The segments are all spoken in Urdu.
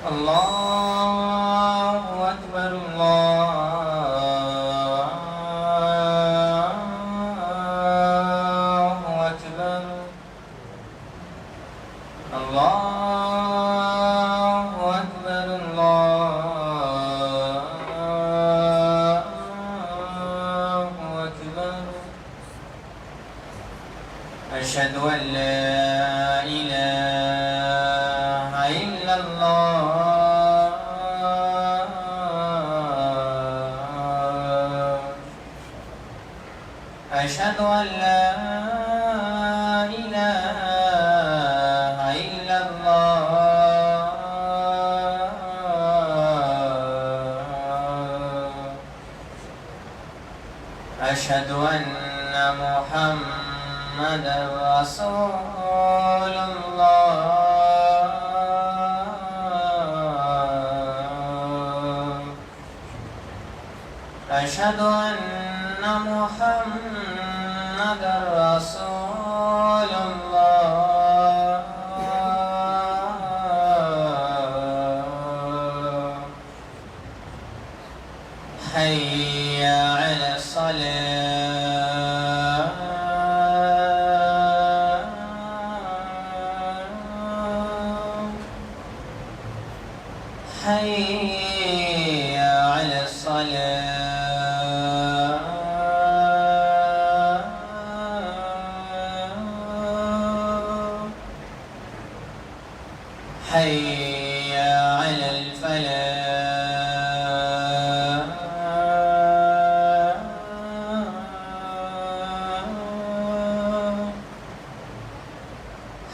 الله أكبر الله أكبر الله أكبر الله أكبر أشهد أن لا إله إلا الله أشهد أن لا إله إلا الله أشهد أن محمدا رسول الله أشهد أن محمدا رسول الله حي على الصلاة حي على الصلاة حي على الفلاح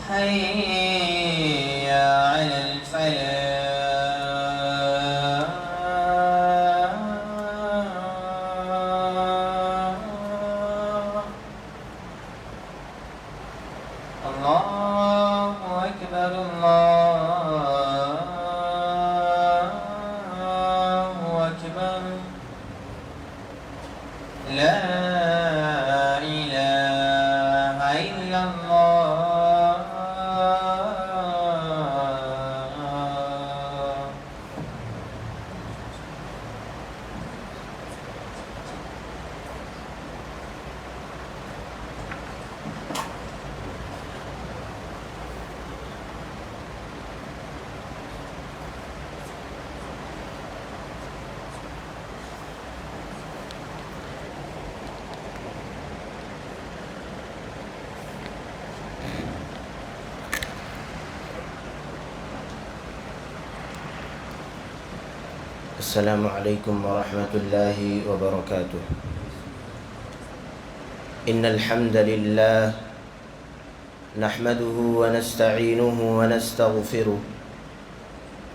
حي على الفلاح الله أكبر الله أكبر لا إله إلا الله السلام عليكم ورحمة الله وبركاته. إن الحمد لله نحمده ونستعينه ونستغفره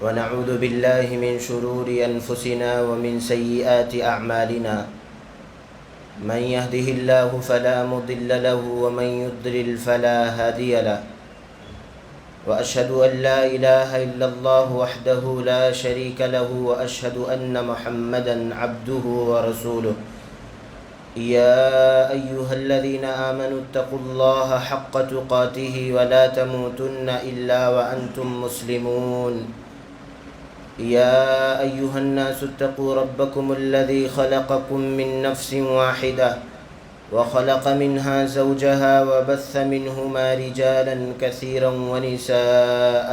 ونعوذ بالله من شرور أنفسنا ومن سيئات أعمالنا. من يهده الله فلا مضل له ومن يضلل فلا هادي له. وأشهد أن لا إله إلا الله وحده لا شريك له وأشهد أن محمدا عبده ورسوله. يا أيها الذين آمنوا اتقوا الله حق تقاته ولا تموتن إلا وأنتم مسلمون. يا أيها الناس اتقوا ربكم الذي خلقكم من نفس واحدة وخلق منها زوجها وبث منهما رجالا كثيرا ونساء.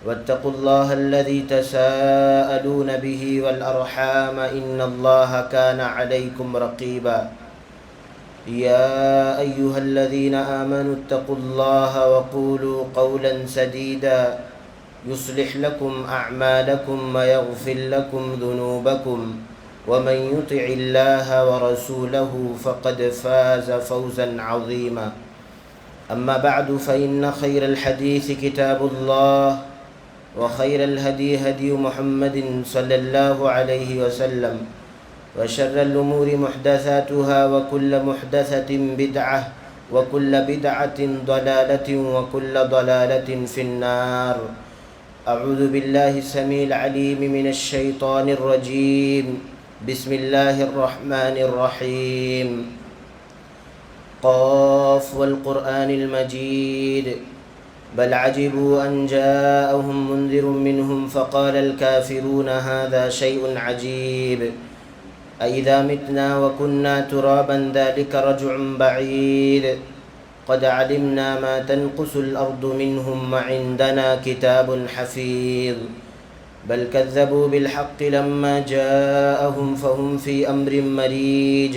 واتقوا الله الذي تساءلون به والأرحام إن الله كان عليكم رقيبا. يا أيها الذين آمنوا اتقوا الله وقولوا قولا سديدا يصلح لكم أعمالكم ويغفر لكم ذنوبكم ومن يطع الله ورسوله فقد فاز فوزا عظيما. أما بعد فإن خير الحديث كتاب الله وخير الهدي هدي محمد صلى الله عليه وسلم وشر الأمور محدثاتها وكل محدثة بدعة وكل بدعة ضلالة وكل ضلالة في النار. أعوذ بالله السميع العليم من الشيطان الرجيم. بسم الله الرحمن الرحيم. قاف والقرآن المجيد بل عجبوا أن جاءهم منذر منهم فقال الكافرون هذا شيء عجيب أإذا متنا وكنا ترابا ذلك رجع بعيد قد علمنا ما تنقص الأرض منهم وعندنا كتاب حفيظ بل كذبوا بالحق لما جاءهم فهم في أمر مريج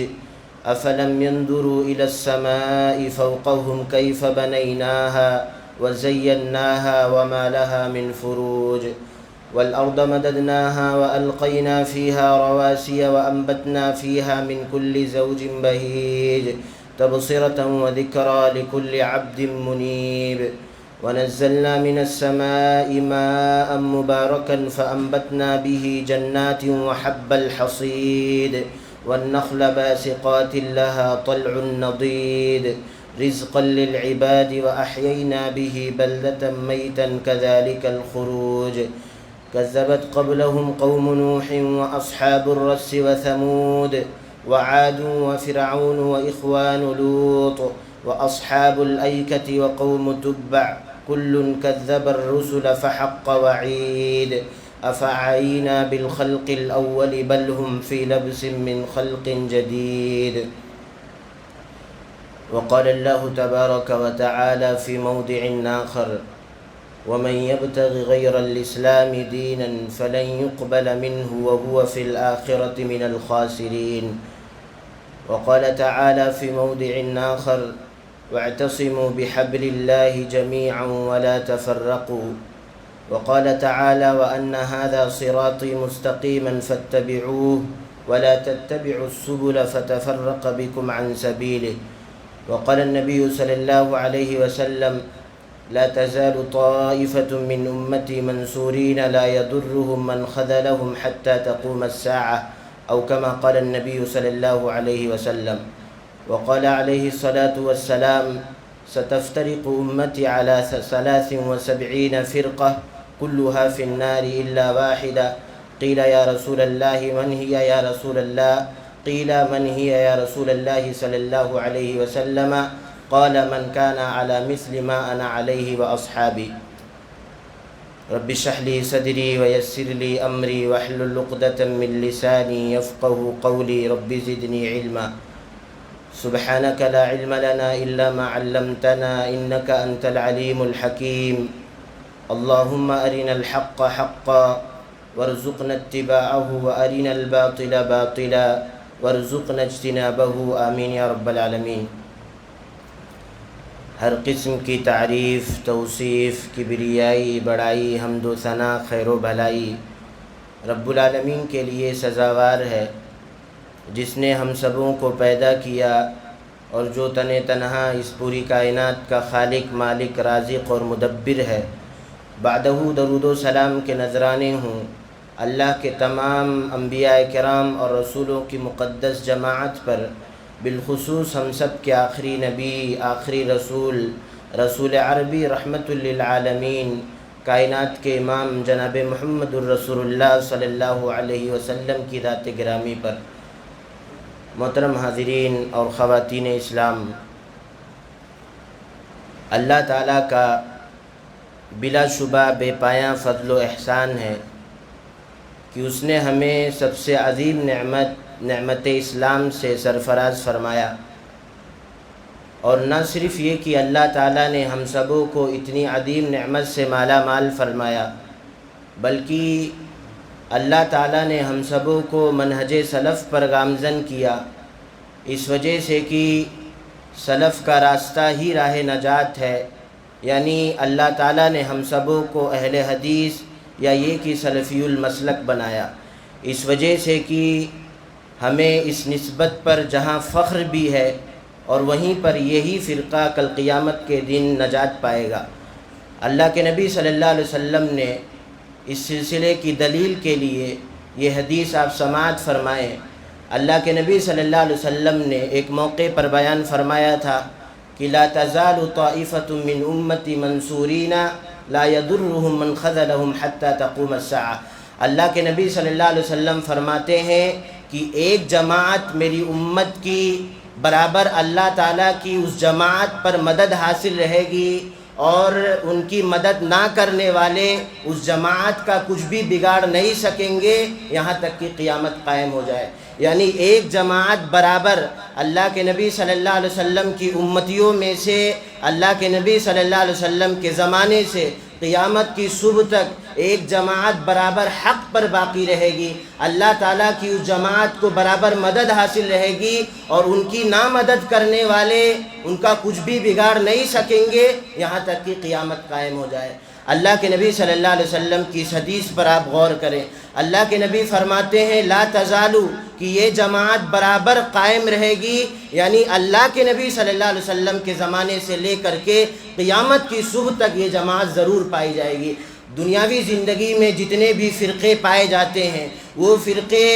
أفلم ينظروا إلى السماء فوقهم كيف بنيناها وزيناها وما لها من فروج والأرض مددناها وألقينا فيها رواسي وأنبتنا فيها من كل زوج بهيج تبصرة وذكرى لكل عبد منيب ونزلنا من السماء ماء مباركا فأنبتنا به جنات وحب الحصيد والنخل باسقات لها طلع نضيد رزقا للعباد وأحيينا به بلدة ميتا كذلك الخروج كذبت قبلهم قوم نوح وأصحاب الرس وثمود وعاد وفرعون وإخوان لوط وأصحاب الأيكة وقوم تبع كل كذب الرسل فحق وعيد أفعينا بالخلق الأول بل هم في لبس من خلق جديد وقال الله تبارك وتعالى في موضع آخر ومن يبتغ غير الإسلام دينا فلن يقبل منه وهو في الآخرة من الخاسرين وقال تعالى في موضع آخر واعتصموا بحبل الله جميعا ولا تفرقوا وقال تعالى وأن هذا صراطي مستقيما فاتبعوه ولا تتبعوا السبل فتفرق بكم عن سبيله وقال النبي صلى الله عليه وسلم لا تزال طائفة من أمتي منصورين لا يضرهم من خذلهم حتى تقوم الساعة أو كما قال النبي صلى الله عليه وسلم وقال عليه الصلاة والسلام ستفترق أمتي على 73 فرقة كلها في النار إلا واحدة قيل يا رسول الله من هي يا رسول الله قيل من هي يا رسول الله صلى الله عليه وسلم قال من كان على مثل ما أنا عليه وأصحابي رب اشرح لي صدري ويسر لي أمري واحلل عقدة من لساني يفقه قولي رب زدني علما سبحانك لا علم لنا إلا ما علمتنا إنك أنت العليم الحكيم اللهم أرنا الحق حقا وارزقنا اتباعه وأرنا الباطل باطلا وارزقنا اجتنابه آمین یا رب العالمین۔ ہر قسم کی تعریف، توصیف، کبریائی، بڑائی، حمد و ثنا، خیر و بھلائی رب العالمین کے لیے سزاوار ہے، جس نے ہم سبوں کو پیدا کیا اور جو تنہا اس پوری کائنات کا خالق، مالک، رازق اور مدبر ہے۔ بعدہ درود و سلام کے نذرانے ہوں اللہ کے تمام انبیاء کرام اور رسولوں کی مقدس جماعت پر، بالخصوص ہم سب کے آخری نبی، آخری رسول عربی رحمت للعالمین، کائنات کے امام جناب محمد الرسول اللہ صلی اللہ علیہ وسلم کی ذات گرامی پر۔ محترم حاضرین اور خواتین اسلام، اللہ تعالیٰ کا بلا شبہ بے پایاں فضل و احسان ہے کہ اس نے ہمیں سب سے عظیم نعمت اسلام سے سرفراز فرمایا، اور نہ صرف یہ کہ اللہ تعالیٰ نے ہم سبوں کو اتنی عظیم نعمت سے مالا مال فرمایا، بلکہ اللہ تعالیٰ نے ہم سبوں کو منہج سلف پر گامزن کیا، اس وجہ سے کہ سلف کا راستہ ہی راہ نجات ہے، یعنی اللہ تعالیٰ نے ہم سبوں کو اہل حدیث یا یہ کہ سلفی المسلک بنایا، اس وجہ سے کہ ہمیں اس نسبت پر جہاں فخر بھی ہے اور وہیں پر یہی فرقہ کل قیامت کے دن نجات پائے گا۔ اللہ کے نبی صلی اللہ علیہ وسلم نے اس سلسلے کی دلیل کے لیے یہ حدیث آپ سماعت فرمائیں۔ اللہ کے نبی صلی اللہ علیہ وسلم نے ایک موقع پر بیان فرمایا تھا کہ لا تزال طائفة من امتی منصورین لا يضرهم من خذلهم حتى تقوم الساعة۔ اللہ کے نبی صلی اللہ علیہ وسلم فرماتے ہیں کہ ایک جماعت میری امت کی برابر اللہ تعالیٰ کی اس جماعت پر مدد حاصل رہے گی اور ان کی مدد نہ کرنے والے اس جماعت کا کچھ بھی بگاڑ نہیں سکیں گے یہاں تک کہ قیامت قائم ہو جائے۔ یعنی ایک جماعت برابر اللہ کے نبی صلی اللہ علیہ وسلم کی امتیوں میں سے، اللہ کے نبی صلی اللہ علیہ وسلم کے زمانے سے قیامت کی صبح تک ایک جماعت برابر حق پر باقی رہے گی۔ اللہ تعالیٰ کی اس جماعت کو برابر مدد حاصل رہے گی اور ان کی نامدد کرنے والے ان کا کچھ بھی بگاڑ نہیں سکیں گے یہاں تک کہ قیامت قائم ہو جائے۔ اللہ کے نبی صلی اللہ علیہ وسلم کی اس حدیث پر آپ غور کریں۔ اللہ کے نبی فرماتے ہیں لا تزالو، کہ یہ جماعت برابر قائم رہے گی، یعنی اللہ کے نبی صلی اللہ علیہ وسلم کے زمانے سے لے کر کے قیامت کی صبح تک یہ جماعت ضرور پائی جائے گی۔ دنیاوی زندگی میں جتنے بھی فرقے پائے جاتے ہیں وہ فرقے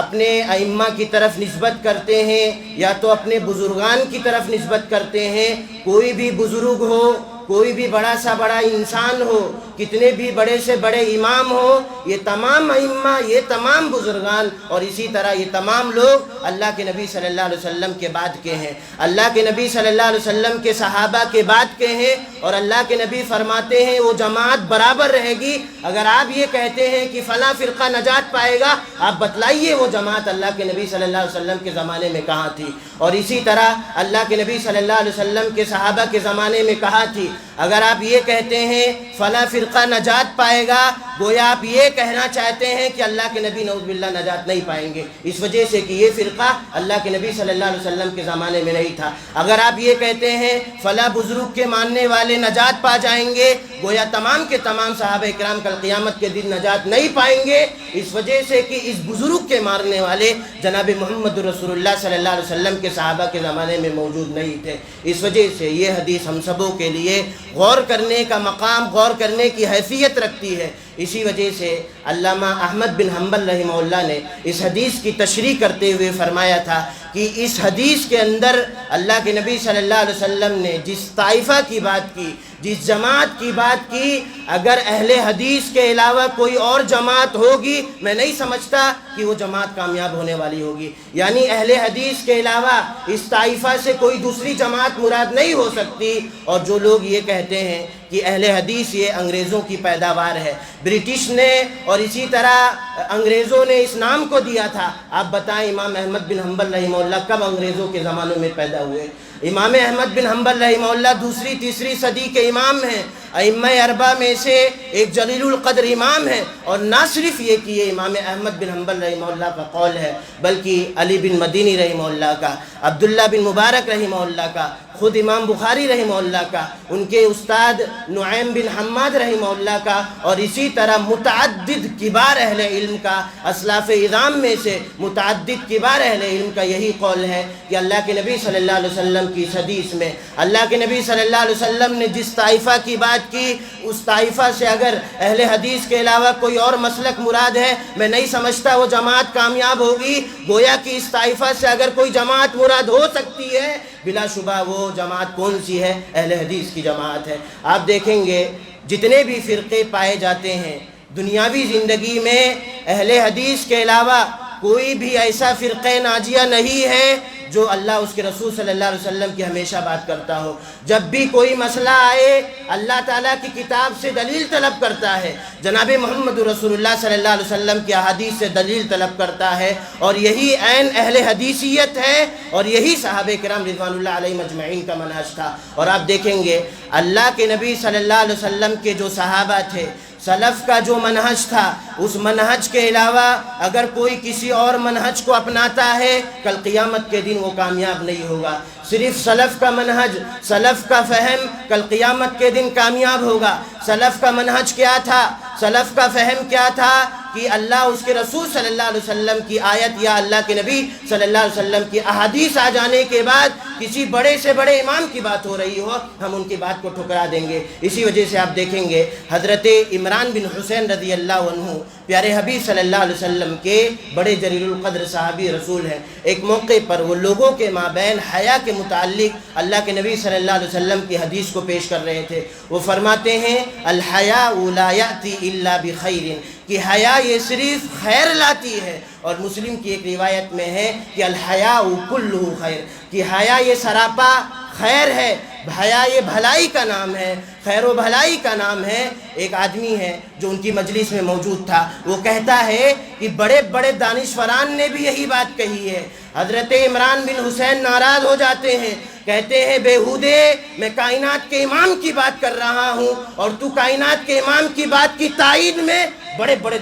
اپنے ائمہ کی طرف نسبت کرتے ہیں یا تو اپنے بزرگان کی طرف نسبت کرتے ہیں۔ کوئی بھی بزرگ ہو، کوئی بھی بڑا سا بڑا انسان ہو، کتنے بھی بڑے سے بڑے امام ہو، یہ تمام ائمہ، یہ تمام بزرگان اور اسی طرح یہ تمام لوگ اللہ کے نبی صلی اللہ علیہ وسلم کے بعد کے ہیں، اللہ کے نبی صلی اللہ علیہ وسلم کے صحابہ کے بعد کے ہیں، اور اللہ کے نبی فرماتے ہیں وہ جماعت برابر رہے گی۔ اگر آپ یہ کہتے ہیں کہ فلاں فرقہ نجات پائے گا، آپ بتلائیے وہ جماعت اللہ کے نبی صلی اللہ علیہ وسلم کے زمانے میں کہاں تھی، اور اسی طرح اللہ کے نبی صلی اللہ علیہ وسلم کے صحابہ کے زمانے میں کہاں تھی۔ اگر آپ یہ کہتے ہیں فلاں فرقہ نجات پائے گا، گویا آپ یہ کہنا چاہتے ہیں کہ اللہ کے نبی نعوذ باللہ نجات نہیں پائیں گے، اس وجہ سے کہ یہ فرقہ اللہ کے نبی صلی اللہ علیہ وسلم کے زمانے میں نہیں تھا۔ اگر آپ یہ کہتے ہیں فلاں بزرگ کے ماننے والے نجات پا جائیں گے، گویا تمام کے تمام صحابہ کرام کل قیامت کے دن نجات نہیں پائیں گے، اس وجہ سے کہ اس بزرگ کے ماننے والے جناب محمد رسول اللہ صلی اللہ علیہ وسلم کے صحابہ کے زمانے میں موجود نہیں تھے۔ اس وجہ سے یہ حدیث ہم سبوں کے لیے غور کرنے کا مقام، غور کرنے کی حیثیت رکھتی ہے۔ اسی وجہ سے علامہ احمد بن حنبل رحمہ اللہ نے اس حدیث کی تشریح کرتے ہوئے فرمایا تھا کہ اس حدیث کے اندر اللہ کے نبی صلی اللہ علیہ وسلم نے جس طائفہ کی بات کی، جس جماعت کی بات کی، اگر اہل حدیث کے علاوہ کوئی اور جماعت ہوگی، میں نہیں سمجھتا کہ وہ جماعت کامیاب ہونے والی ہوگی۔ یعنی اہل حدیث کے علاوہ اس طائفہ سے کوئی دوسری جماعت مراد نہیں ہو سکتی۔ اور جو لوگ یہ کہتے ہیں کہ اہل حدیث یہ انگریزوں کی پیداوار ہے، برٹش نے اور اسی طرح انگریزوں نے اس نام کو دیا تھا، آپ بتائیں امام احمد بن حنبل رحمہ اللہ کب انگریزوں کے زمانوں میں پیدا ہوئے؟ امام احمد بن حنبل رحمہ اللہ دوسری تیسری صدی کے امام ہیں، ائمہ اربعہ میں سے ایک جلیل القدر امام ہیں، اور نہ صرف یہ کہ یہ امام احمد بن حنبل رحمہ اللہ کا قول ہے، بلکہ علی بن مدینی رحمہ اللہ کا، عبداللہ بن مبارک رحمہ اللہ کا، خود امام بخاری رحمہ اللہ کا، ان کے استاد نعیم بن حماد رحمہ اللہ کا، اور اسی طرح متعدد کبار اہل علم کا، اسلاف اعظام میں سے متعدد کبار اہل علم کا یہی قول ہے کہ اللہ کے نبی صلی اللہ علیہ وسلم کی اس حدیث میں اللہ کے نبی صلی اللہ علیہ وسلم نے جس طائفہ کی بات کی، اس طائفہ سے اگر اہل حدیث کے علاوہ کوئی اور مسلک مراد ہے، میں نہیں سمجھتا وہ جماعت کامیاب ہوگی۔ گویا کہ اس طائفہ سے اگر کوئی جماعت مراد ہو سکتی ہے، بلا شبہ وہ جماعت کون سی ہے؟ اہل حدیث کی جماعت ہے۔ آپ دیکھیں گے جتنے بھی فرقے پائے جاتے ہیں دنیاوی زندگی میں، اہل حدیث کے علاوہ کوئی بھی ایسا فرقہ ناجیہ نہیں ہے جو اللہ اس کے رسول صلی اللہ علیہ وسلم کی ہمیشہ بات کرتا ہو۔ جب بھی کوئی مسئلہ آئے اللہ تعالیٰ کی کتاب سے دلیل طلب کرتا ہے، جناب محمد رسول اللہ صلی اللہ علیہ وسلم کی احادیث سے دلیل طلب کرتا ہے، اور یہی عین اہل حدیثیت ہے، اور یہی صحابہ کرام رضوان اللہ علیہم اجمعین کا منہج تھا۔ اور آپ دیکھیں گے اللہ کے نبی صلی اللہ علیہ وسلم کے جو صحابہ تھے، سلف کا جو منہج تھا، اس منہج کے علاوہ اگر کوئی کسی اور منہج کو اپناتا ہے، کل قیامت کے دن وہ کامیاب نہیں ہوگا۔ صرف سلف کا منہج، سلف کا فہم کل قیامت کے دن کامیاب ہوگا۔ سلف کا منہج کیا تھا؟ سلف کا فہم کیا تھا؟ کہ اللہ اس کے رسول صلی اللہ علیہ وسلم کی آیت یا اللہ کے نبی صلی اللہ علیہ وسلم کی احادیث آ جانے کے بعد کسی بڑے سے بڑے امام کی بات ہو رہی ہو، ہم ان کی بات کو ٹھکرا دیں گے۔ اسی وجہ سے آپ دیکھیں گے حضرت عمران بن حسین رضی اللہ عنہ پیارے حبیب صلی اللہ علیہ وسلم کے بڑے جلیل القدر صحابی رسول ہیں۔ ایک موقع پر وہ لوگوں کے مابین حیا کے متعلق اللہ کے نبی صلی اللہ علیہ وسلم کی حدیث کو پیش کر رہے تھے۔ وہ فرماتے ہیں الحیاء لا یأتی الا بخیر، کہ حیا یہ صرف خیر لاتی ہے، اور مسلم کی ایک روایت میں ہے کہ الحیاء کلہ خیر، کہ حیا یہ سراپا خیر ہے۔ حیا یہ بھلائی کا نام ہے، خیر و بھلائی کا نام ہے۔ ایک آدمی ہے جو ان کی مجلس میں موجود تھا، وہ کہتا ہے کہ بڑے بڑے دانشوران نے بھی یہی بات کہی ہے۔ حضرت عمران بن حسین ناراض ہو جاتے ہیں، کہتے ہیں بیہودے، میں کائنات کے امام کی بات کر رہا ہوں اور تو کائنات کے امام کی بات کی تائید میں بڑے بڑے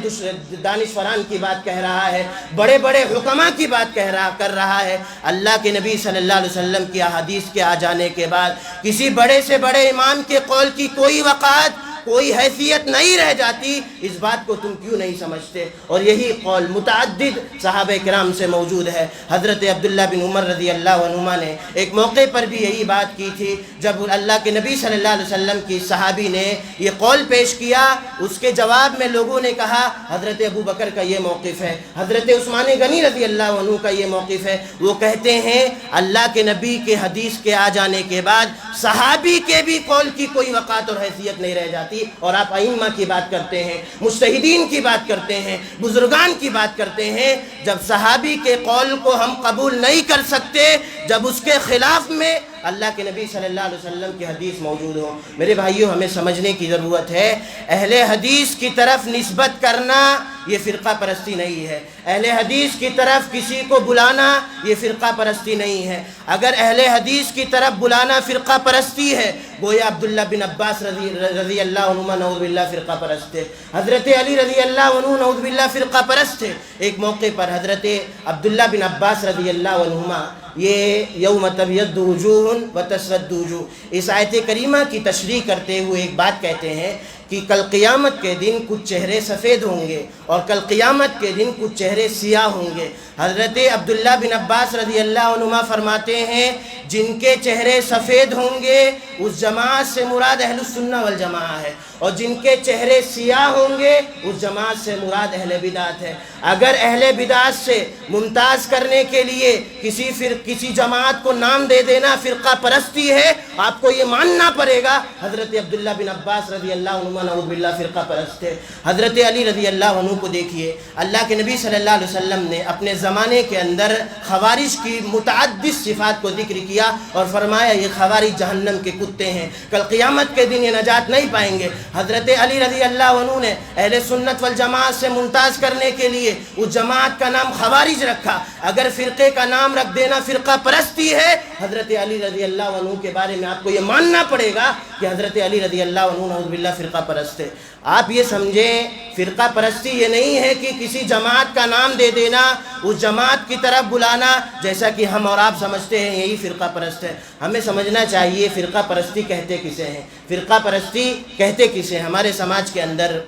دانشوران کی بات کہہ رہا ہے، بڑے بڑے حکماء کی بات کر رہا ہے۔ اللہ کے نبی صلی اللہ علیہ وسلم کی احادیث کے آ جانے کے بعد کسی بڑے سے بڑے امام کے قول کی کوئی وقعت، کوئی حیثیت نہیں رہ جاتی۔ اس بات کو تم کیوں نہیں سمجھتے؟ اور یہی قول متعدد صحابہ کرام سے موجود ہے۔ حضرت عبداللہ بن عمر رضی اللہ عنہما نے ایک موقع پر بھی یہی بات کی تھی، جب اللہ کے نبی صلی اللہ علیہ وسلم کی صحابی نے یہ قول پیش کیا، اس کے جواب میں لوگوں نے کہا حضرت ابو بکر کا یہ موقف ہے، حضرت عثمان غنی رضی اللہ عنہ کا یہ موقف ہے۔ وہ کہتے ہیں اللہ کے نبی کے حدیث کے آ جانے کے بعد صحابی کے بھی قول کی کوئی وقعت اور حیثیت نہیں رہ جاتی، اور آپ ائمہ کی بات کرتے ہیں، مجتہدین کی بات کرتے ہیں، بزرگان کی بات کرتے ہیں۔ جب صحابی کے قول کو ہم قبول نہیں کر سکتے، جب اس کے خلاف میں اللہ کے نبی صلی اللہ علیہ وسلم کی حدیث موجود ہو، میرے بھائیوں ہمیں سمجھنے کی ضرورت ہے، اہل حدیث کی طرف نسبت کرنا یہ فرقہ پرستی نہیں ہے، اہل حدیث کی طرف کسی کو بلانا یہ فرقہ پرستی نہیں ہے۔ اگر اہل حدیث کی طرف بلانا فرقہ پرستی ہے، گویا عبداللہ بن عباس رضی اللہ عنہ نعوذ باللہ فرقہ پرست ہے، حضرت علی رضی اللہ عنہ نعوذ باللہ فرقہ پرست ہے۔ ایک موقع پر حضرت عبداللہ بن عباس رضی اللہ عنہما یہ یوم تبیض وجوہ وتسود وجوہ اس آیت کریمہ کی تشریح کرتے ہوئے ایک بات کہتے ہیں کہ کل قیامت کے دن کچھ چہرے سفید ہوں گے اور کل قیامت کے دن کچھ چہرے سیاہ ہوں گے۔ حضرت عبداللہ بن عباس رضی اللہ عنہما فرماتے ہیں جن کے چہرے سفید ہوں گے اس جماعت سے مراد اہل السنہ والجماعہ ہے، اور جن کے چہرے سیاہ ہوں گے اس جماعت سے مراد اہل بدعت ہے۔ اگر اہل بدعت سے ممتاز کرنے کے لیے کسی جماعت کو نام دے دینا فرقہ پرستی ہے، آپ کو یہ ماننا پڑے گا حضرت عبداللہ بن عباس رضی اللہ عنہ نعوذ باللہ فرقہ پرست ہے۔ حضرت علی رضی اللہ عنہ کو دیکھیے، اللہ کے نبی صلی اللہ علیہ وسلم نے اپنے زمانے کے اندر خوارج کی متعدد صفات کو ذکر کیا اور فرمایا یہ خوارج جہنم کے کتے ہیں، کل قیامت کے دن یہ نجات نہیں پائیں گے۔ حضرت علی رضی اللہ عنہ نے اہل سنت والجماعت سے ممتاز کرنے کے لیے اس جماعت کا نام خوارج رکھا۔ اگر فرقے کا نام رکھ دینا فرقہ پرستی ہے، حضرت علی رضی اللہ عنہ کے بارے میں آپ کو یہ ماننا پڑے گا کہ حضرت علی رضی اللہ عنہ نعوذ باللہ فرقہ پرست ہے۔ آپ یہ سمجھیں فرقہ پرستی یہ نہیں ہے کہ کسی جماعت کا نام دے دینا، اس جماعت کی طرف بلانا، جیسا کہ ہم اور آپ سمجھتے ہیں یہی فرقہ پرست ہے۔ ہمیں سمجھنا چاہیے فرقہ پرستی کہتے کسے ہیں، فرقہ پرستی کہتے کسے ہیں۔ ہمارے سماج کے اندر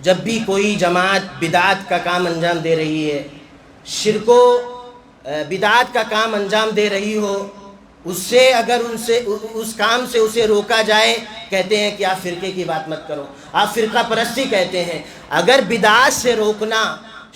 جب بھی کوئی جماعت بدعات کا کام انجام دے رہی ہے، شرک و بدعات کا کام انجام دے رہی ہو، اس سے اگر اس کام سے اسے روکا جائے، کہتے ہیں کہ آپ فرقے کی بات مت کرو، آپ فرقہ پرستی کہتے ہیں۔ اگر بدعات سے روکنا،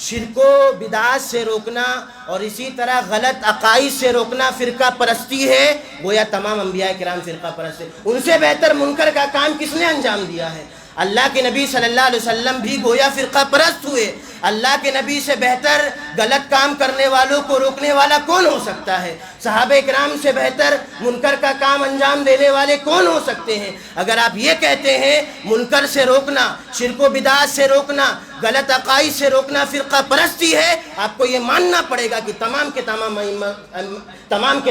شرک و بدعات سے روکنا اور اسی طرح غلط عقائد سے روکنا فرقہ پرستی ہے، گویا تمام انبیاء کرام فرقہ پرست ہیں۔ ان سے بہتر منکر کا کام کس نے انجام دیا ہے؟ اللہ کے نبی صلی اللہ علیہ وسلم بھی گویا فرقہ پرست ہوئے۔ اللہ کے نبی سے بہتر غلط کام کرنے والوں کو روکنے والا کون ہو سکتا ہے؟ صحابہ کرام سے بہتر منکر کا کام انجام دینے والے کون ہو سکتے ہیں؟ اگر آپ یہ کہتے ہیں منکر سے روکنا، شرک و بدعات سے روکنا، غلط عقائد سے روکنا فرقہ پرستی ہے، آپ کو یہ ماننا پڑے گا کہ تمام کے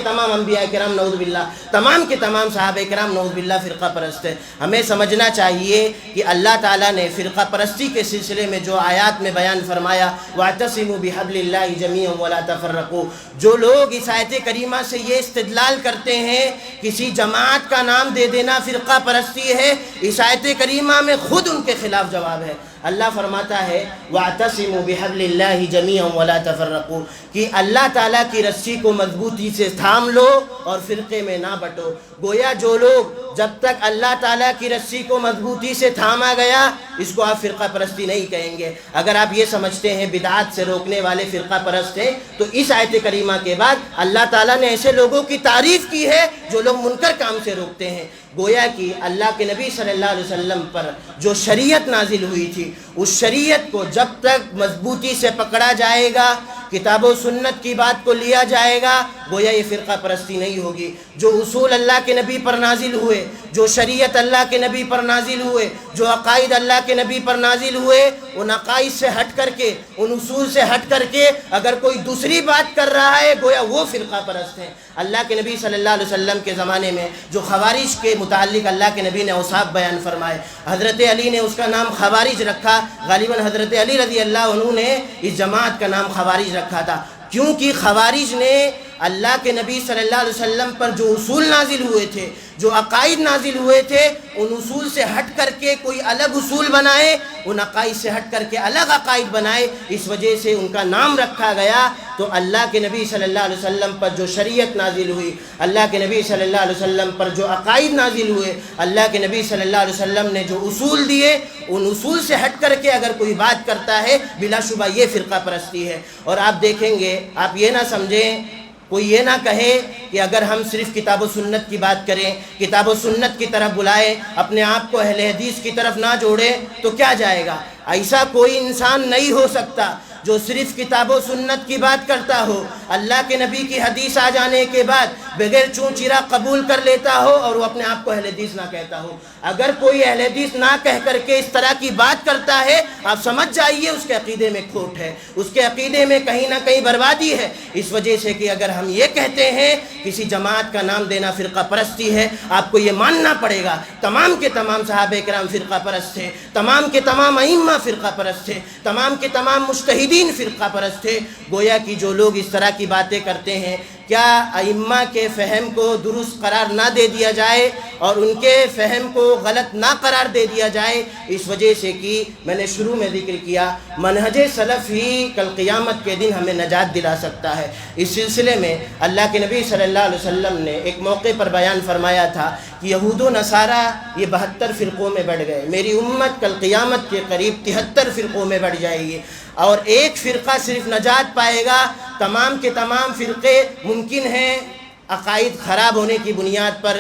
تمام انبیاء کرام نعوذ باللہ، تمام کے تمام صحابہ کرام نعوذ باللہ فرقہ پرست ہے۔ ہمیں سمجھنا چاہیے کہ اللہ تعالیٰ نے فرقہ پرستی کے سلسلے میں جو آیات میں بیان فرمایا وَاعْتَصِمُوا بِحَبْلِ اللَّهِ جَمِيعًا وَلَا تَفَرَّقُوا، جو لوگ اس آیت کریمہ سے یہ استدلال کرتے ہیں کسی جماعت کا نام دے دینا فرقہ پرستی ہے، اس آیت کریمہ میں خود ان کے خلاف جواب ہے۔ اللہ فرماتا ہے وَاعْتَصِمُوا بِحَبْلِ اللَّهِ جَمِيعًا وَلَا تَفَرَّقُوا، کہ اللہ تعالیٰ کی رسی کو مضبوطی سے تھام لو اور فرقے میں نہ بٹو۔ گویا جو لوگ جب تک اللہ تعالیٰ کی رسی کو مضبوطی سے تھاما گیا، اس کو آپ فرقہ پرستی نہیں کہیں گے۔ اگر آپ یہ سمجھتے ہیں بدعات سے روکنے والے فرقہ پرست ہیں، تو اس آیت کریمہ کے بعد اللہ تعالیٰ نے ایسے لوگوں کی تعریف کی ہے جو لوگ منکر کام سے روکتے ہیں۔ گویا کہ اللہ کے نبی صلی اللہ علیہ وسلم پر جو شریعت نازل ہوئی تھی، اس شریعت کو جب تک مضبوطی سے پکڑا جائے گا، کتاب و سنت کی بات کو لیا جائے گا، گویا یہ فرقہ پرستی نہیں ہوگی۔ جو اصول اللہ کے نبی پر نازل ہوئے، جو شریعت اللہ کے نبی پر نازل ہوئے، جو عقائد اللہ کے نبی پر نازل ہوئے، ان عقائد سے ہٹ کر کے، ان اصول سے ہٹ کر کے اگر کوئی دوسری بات کر رہا ہے، گویا وہ فرقہ پرست ہے۔ اللہ کے نبی صلی اللہ علیہ وسلم کے زمانے میں جو خوارج کے متعلق اللہ کے نبی نے اوصاف بیان فرمائے، حضرت علی نے اس کا نام خوارج رکھا، غالباً حضرت علی رضی اللہ عنہ نے اس جماعت کا نام خوارج رکھا تھا، کیونکہ خوارج نے اللہ کے نبی صلی اللہ علیہ وسلم پر جو اصول نازل ہوئے تھے، جو عقائد نازل ہوئے تھے، ان اصول سے ہٹ کر کے کوئی الگ اصول بنائے، ان عقائد سے ہٹ کر کے الگ عقائد بنائے، اس وجہ سے ان کا نام رکھا گیا۔ تو اللہ کے نبی صلی اللہ علیہ وسلم پر جو شریعت نازل ہوئی، اللہ کے نبی صلی اللہ علیہ وسلم پر جو عقائد نازل ہوئے، اللہ کے نبی صلی اللہ علیہ وسلم نے جو اصول دیے، ان اصول سے ہٹ کر کے اگر کوئی بات کرتا ہے، بلا شبہ یہ فرقہ پرستی ہے۔ اور آپ دیکھیں گے، آپ یہ نہ سمجھیں، کوئی یہ نہ کہے کہ اگر ہم صرف کتاب و سنت کی بات کریں، کتاب و سنت کی طرف بلائیں، اپنے آپ کو اہل حدیث کی طرف نہ جوڑیں تو کیا جائے گا؟ ایسا کوئی انسان نہیں ہو سکتا جو صرف کتاب و سنت کی بات کرتا ہو، اللہ کے نبی کی حدیث آ جانے کے بعد بغیر چون چرا قبول کر لیتا ہو اور وہ اپنے آپ کو اہل حدیث نہ کہتا ہو۔ اگر کوئی اہل حدیث نہ کہہ کر کے اس طرح کی بات کرتا ہے، آپ سمجھ جائیے اس کے عقیدے میں کھوٹ ہے، اس کے عقیدے میں کہیں نہ کہیں بربادی ہے۔ اس وجہ سے کہ اگر ہم یہ کہتے ہیں کسی جماعت کا نام دینا فرقہ پرستی ہے، آپ کو یہ ماننا پڑے گا تمام کے تمام صحابہ کرام فرقہ پرست تھے، تمام کے تمام ائمہ فرقہ پرست تھے، تمام کے تمام مجتہدین فرقہ پرست تھے۔ گویا کہ جو لوگ اس طرح کی باتیں کرتے ہیں، کیا ائمہ کے فہم کو درست قرار نہ دے دیا جائے اور ان کے فہم کو غلط نہ قرار دے دیا جائے؟ اس وجہ سے کہ میں نے شروع میں ذکر کیا، منہج سلف ہی کل قیامت کے دن ہمیں نجات دلا سکتا ہے۔ اس سلسلے میں اللہ کے نبی صلی اللہ علیہ وسلم نے ایک موقع پر بیان فرمایا تھا کہ یہود و نصارہ یہ 72 فرقوں میں بڑھ گئے، میری امت کل قیامت کے قریب 73 فرقوں میں بڑھ جائے گی، اور ایک فرقہ صرف نجات پائے گا، تمام کے تمام فرقے ممکن ہیں عقائد خراب ہونے کی بنیاد پر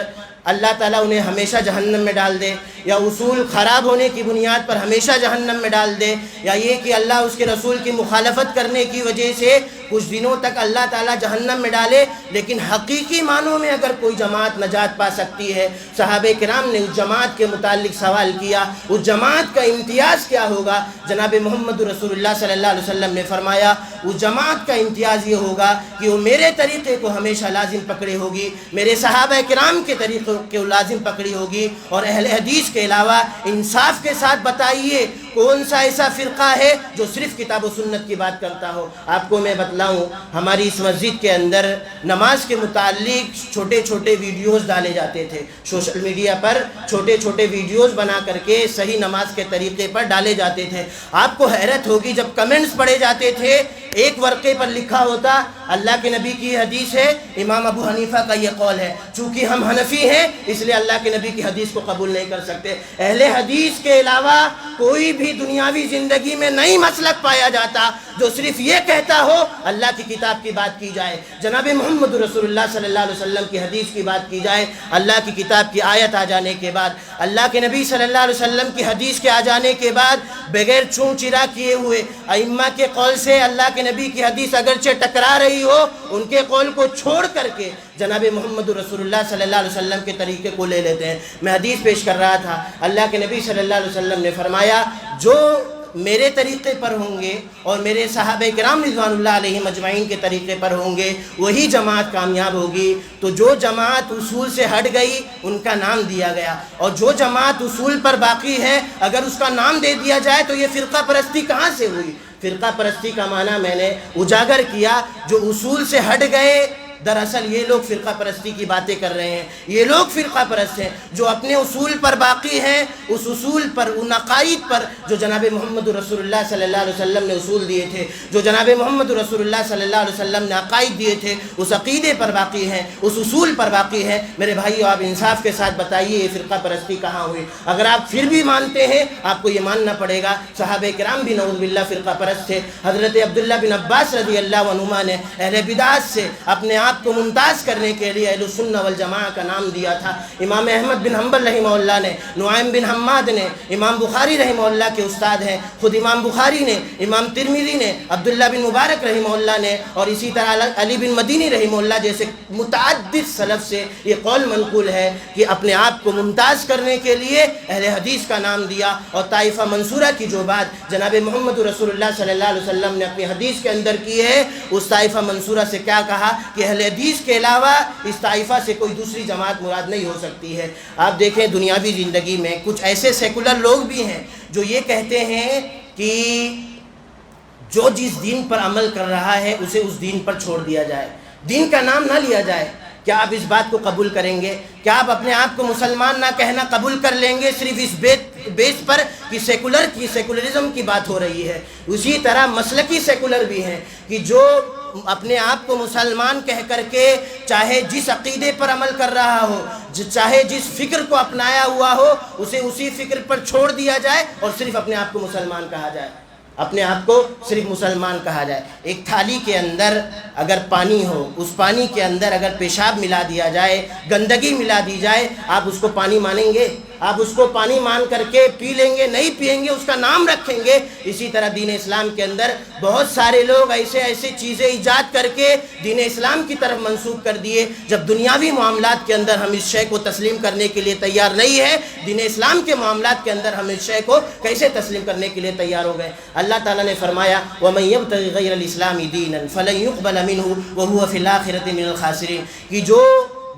اللہ تعالیٰ انہیں ہمیشہ جہنم میں ڈال دے، یا اصول خراب ہونے کی بنیاد پر ہمیشہ جہنم میں ڈال دے، یا یہ کہ اللہ اس کے رسول کی مخالفت کرنے کی وجہ سے کچھ دنوں تک اللہ تعالیٰ جہنم میں ڈالے۔ لیکن حقیقی معنوں میں اگر کوئی جماعت نجات پا سکتی ہے، صحابہ کرام نے اس جماعت کے متعلق سوال کیا، اس جماعت کا امتیاز کیا ہوگا؟ جناب محمد رسول اللہ صلی اللہ علیہ وسلم نے فرمایا اس جماعت کا امتیاز یہ ہوگا کہ وہ میرے طریقے کو ہمیشہ لازم پکڑے ہوگی، میرے صحابہ کرام کے طریقے کو لازم پکڑی ہوگی، اور اہل حدیث کے علاوہ انصاف کے ساتھ بتائیے کون سا ایسا فرقہ ہے جو صرف کتاب و سنت کی بات کرتا ہو۔ آپ کو میں بتلاؤں، ہماری اس مسجد کے اندر نماز کے متعلق چھوٹے چھوٹے ویڈیوز ڈالے جاتے تھے، سوشل میڈیا پر چھوٹے چھوٹے ویڈیوز بنا کر کے صحیح نماز کے طریقے پر ڈالے جاتے تھے۔ آپ کو حیرت ہوگی جب کمنٹس پڑھے جاتے تھے، ایک ورقے پر لکھا ہوتا اللہ کے نبی کی حدیث ہے، امام ابو حنیفہ کا یہ قول ہے، چونکہ ہم حنفی ہیں اس لیے اللہ کے نبی کی حدیث کو قبول نہیں کر سکتے۔ اہل حدیث کے علاوہ کوئی بھی دنیاوی زندگی میں نئی مسلک پایا جاتا جو صرف یہ کہتا ہو اللہ کی کتاب کی بات کی جائے، جناب محمد رسول اللہ صلی اللہ علیہ وسلم کی حدیث کی بات کی جائے، اللہ کی کتاب کی آیت آ جانے کے بعد، اللہ کے نبی صلی اللہ علیہ وسلم کی حدیث کے آ جانے کے بعد بغیر چون چرا کیے ہوئے ائمہ کے قول سے اللہ کے نبی کی حدیث اگرچہ ٹکرا رہی ہو، ان کے قول کو چھوڑ کر کے جناب محمد رسول اللہ صلی اللہ علیہ وسلم کے طریقے کو لے لیتے ہیں۔ میں حدیث پیش کر رہا تھا، اللہ کے نبی صلی اللہ علیہ وسلم نے فرمایا جو میرے طریقے پر ہوں گے اور میرے صحابہ کرام رضوان اللہ علیہم اجمعین کے طریقے پر ہوں گے، وہی جماعت کامیاب ہوگی۔ تو جو جماعت اصول سے ہٹ گئی ان کا نام دیا گیا، اور جو جماعت اصول پر باقی ہے اگر اس کا نام دے دیا جائے تو یہ فرقہ پرستی کہاں سے ہوئی؟ فرقہ پرستی کا معنی میں نے اجاگر کیا، جو اصول سے ہٹ گئے دراصل یہ لوگ فرقہ پرستی کی باتیں کر رہے ہیں، یہ لوگ فرقہ پرست ہیں جو اپنے اصول پر باقی ہیں، اس اصول پر، ان عقائد پر جو جناب محمد رسول اللہ صلی اللہ علیہ وسلم نے اصول دیے تھے، جو جناب محمد رسول اللہ صلی اللہ علیہ وسلم نے عقائد دیے تھے، اس عقیدے پر باقی ہیں، اس اصول پر باقی ہیں۔ میرے بھائیو، آپ انصاف کے ساتھ بتائیے یہ فرقہ پرستی کہاں ہوئی؟ اگر آپ پھر بھی مانتے ہیں، آپ کو یہ ماننا پڑے گا صحابہ کرام بھی نعوذ باللہ فرقہ پرست تھے۔ حضرت عبداللہ بن عباس رضی اللہ عنہما نے اہل بدعت سے اپنے آپ کو ممتاز کرنے کے لیے اہل السنہ والجماعہ کا نام دیا تھا۔ امام احمد بن حنبل رحمہ اللہ نے، نعیم بن حماد نے، امام بخاری رحمہ اللہ کے استاد ہیں، خود امام بخاری نے، امام ترمذی نے، عبداللہ بن مبارک رحمہ اللہ نے، اور اسی طرح علی بن مدینی رحمہ اللہ جیسے متعدد سلف سے یہ قول منقول ہے کہ اپنے آپ کو ممتاز کرنے کے لیے اہل حدیث کا نام دیا۔ اور طائفہ منصورہ کی جو بات جناب محمد رسول اللہ صلی اللہ علیہ وسلم نے اپنی حدیث کے اندر کی ہے، اس طائفہ منصورہ سے کیا کہا کہ اہل حدیث کے علاوہ اس طائفہ سے کوئی دوسری جماعت مراد نہیں ہو سکتی ہے۔ آپ دیکھیں دنیاوی زندگی میں کچھ ایسے سیکولر لوگ بھی ہیں جو یہ کہتے ہیں کہ جو جس دین پر عمل کر رہا ہے اسے اس دین پر چھوڑ دیا جائے، دین کا نام نہ لیا جائے۔ کیا آپ اس بات کو قبول کریں گے؟ کیا آپ اپنے آپ کو مسلمان نہ کہنا قبول کر لیں گے صرف اس بیس پر کہ سیکولرزم کی بات ہو رہی ہے؟ اسی طرح مسلکی سیکولر بھی ہیں کہ جو اپنے آپ کو مسلمان کہہ کر کے چاہے جس عقیدے پر عمل کر رہا ہو، چاہے جس فکر کو اپنایا ہوا ہو، اسے اسی فکر پر چھوڑ دیا جائے اور صرف اپنے آپ کو مسلمان کہا جائے، اپنے آپ کو صرف مسلمان کہا جائے۔ ایک تھالی کے اندر اگر پانی ہو، اس پانی کے اندر اگر پیشاب ملا دیا جائے، گندگی ملا دی جائے، آپ اس کو پانی مانیں گے؟ آپ اس کو پانی مان کر کے پی لیں گے؟ نہیں پئیں گے، اس کا نام رکھیں گے۔ اسی طرح دین اسلام کے اندر بہت سارے لوگ ایسے چیزیں ایجاد کر کے دین اسلام کی طرف منسوخ کر دیے۔ جب دنیاوی معاملات کے اندر ہم اس شے کو تسلیم کرنے کے لیے تیار نہیں ہے، دین اسلام کے معاملات کے اندر ہم اس شے کو کیسے تسلیم کرنے کے لیے تیار ہو گئے؟ اللہ تعالیٰ نے فرمایا وَمَن يَبْتَغِ غَيْرَ الْإِسْلَامِ دِينًا فَلَن يُقْبَلَ مِنْهُ وَهُوَ فِي الْآخِرَةِ مِنَ الْخَاسِرِينَ، کہ جو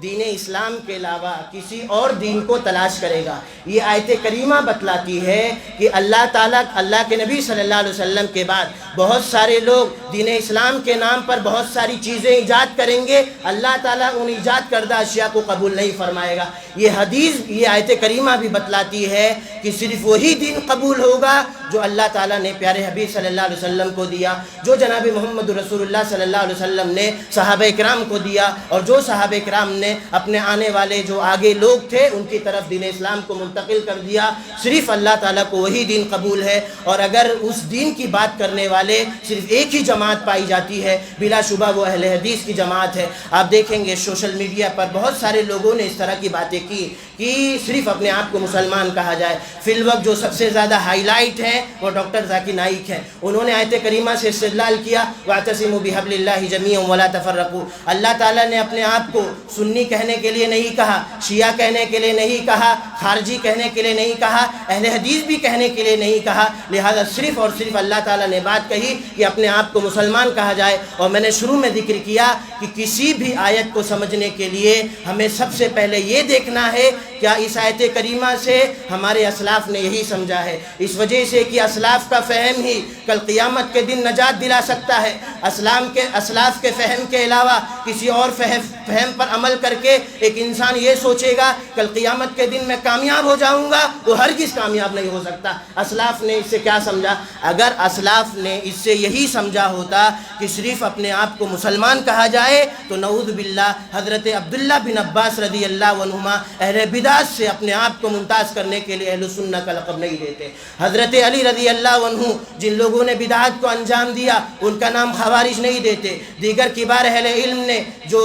دین اسلام کے علاوہ کسی اور دین کو تلاش کرے گا۔ یہ آیت کریمہ بتلاتی ہے کہ اللہ تعالیٰ، اللہ کے نبی صلی اللہ علیہ وسلم کے بعد بہت سارے لوگ دین اسلام کے نام پر بہت ساری چیزیں ایجاد کریں گے، اللہ تعالیٰ ان ایجاد کردہ اشیاء کو قبول نہیں فرمائے گا۔ یہ آیت کریمہ بھی بتلاتی ہے کہ صرف وہی دین قبول ہوگا جو اللہ تعالیٰ نے پیارے حبیب صلی اللہ علیہ وسلم کو دیا، جو جناب محمد رسول اللہ صلی اللہ علیہ وسلم نے صحابہ کرام کو دیا، اور جو صحابہ کرام نے اپنے آنے والے جو آگے لوگ تھے ان کی طرف دین اسلام کو منتقل کر دیا۔ صرف اللہ تعالیٰ کو وہی دین قبول ہے، اور اگر اس دین کی بات کرنے والے صرف ایک ہی جماعت پائی جاتی ہے، بلا شبہ وہ اہل حدیث کی جماعت ہے۔ آپ دیکھیں گے سوشل میڈیا پر بہت سارے لوگوں نے اس طرح کی باتیں کی کہ صرف اپنے آپ کو مسلمان کہا جائے۔ فی الوقت جو سب سے زیادہ ہائی لائٹ ہیں وہ ڈاکٹر ذاکر نائک ہیں۔ انہوں نے آیت کریمہ سے استدلال کیا وَاعْتَصِمُوا بِحَبْلِ اللَّهِ جَمِيعًا وَلَا تَفَرَّقُوا۔ اللہ تعالیٰ نے اپنے آپ کو سنی کہنے کے لیے نہیں کہا، شیعہ کہنے کے لیے نہیں کہا، خارجی کہنے کے لیے نہیں کہا، اہل حدیث بھی کہنے کے لیے نہیں کہا، لہذا صرف اور صرف اللہ تعالیٰ نے بات کہی کہ اپنے آپ کو مسلمان کہا جائے۔ اور میں نے شروع میں ذکر کیا کہ کسی بھی آیت کو سمجھنے کے لیے ہمیں سب سے پہلے یہ دیکھنا ہے کیا اس آیت کریمہ سے ہمارے اسلاف نے یہی سمجھا ہے۔ اس وجہ سے کہ اسلاف کا فہم ہی کل قیامت کے دن نجات دلا سکتا ہے۔ اسلاف کے فہم کے علاوہ کسی اور فہم پر عمل کر کے ایک انسان یہ سوچے گا کل قیامت کے دن میں کامیاب ہو جاؤں گا، وہ ہرگز کامیاب نہیں ہو سکتا۔ اسلاف نے اس سے کیا سمجھا؟ اگر اسلاف نے اس سے یہی سمجھا ہوتا کہ صرف اپنے آپ کو مسلمان کہا جائے تو نعوذ باللہ حضرت عبداللہ بن عباس رضی اللہ عنہما اہل بدعت سے اپنے آپ کو ممتاز کرنے کے لیے اہل سنہ کا لقب نہیں دیتے۔ حضرت علی رضی اللہ عنہ جن لوگوں نے بدعات کو انجام دیا ان کا نام خوارج نہیں دیتے۔ دیگر کبار اہل علم نے جو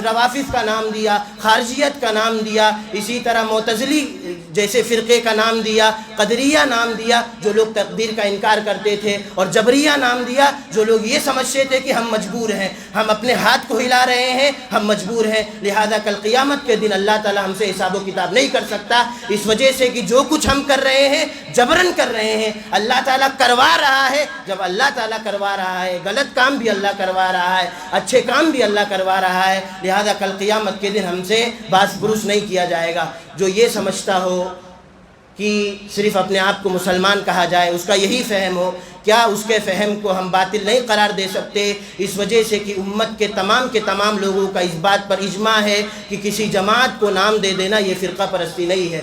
روافض کا نام دیا، خارجیت کا نام دیا، اسی طرح معتزلی جیسے فرقے کا نام دیا، قدریہ نام دیا جو لوگ تقدیر کا انکار کرتے تھے، اور جبریہ نام دیا جو لوگ یہ سمجھتے تھے کہ ہم مجبور ہیں، ہم اپنے ہاتھ کو ہلا رہے ہیں، ہم مجبور ہیں، لہذا کل قیامت کے دن اللہ تعالی ہم سے حساب و کتاب نہیں کر سکتا۔ اس وجہ سے کہ جو کچھ ہم کر رہے ہیں جبرن کر رہے ہیں، اللہ تعالیٰ کروا رہا ہے۔ جب اللہ تعالیٰ کروا رہا ہے، غلط کام بھی اللہ کروا رہا ہے، اچھے کام بھی اللہ کروا رہا ہے، لہذا کل قیامت کے دن ہم سے باس پرس نہیں کیا جائے گا۔ جو یہ سمجھتا ہو کہ صرف اپنے آپ کو مسلمان کہا جائے، اس کا یہی فہم ہو، کیا اس کے فہم کو ہم باطل نہیں قرار دے سکتے؟ اس وجہ سے کہ امت کے تمام لوگوں کا اس بات پر اجماع ہے کہ کسی جماعت کو نام دے دینا یہ فرقہ پرستی نہیں ہے۔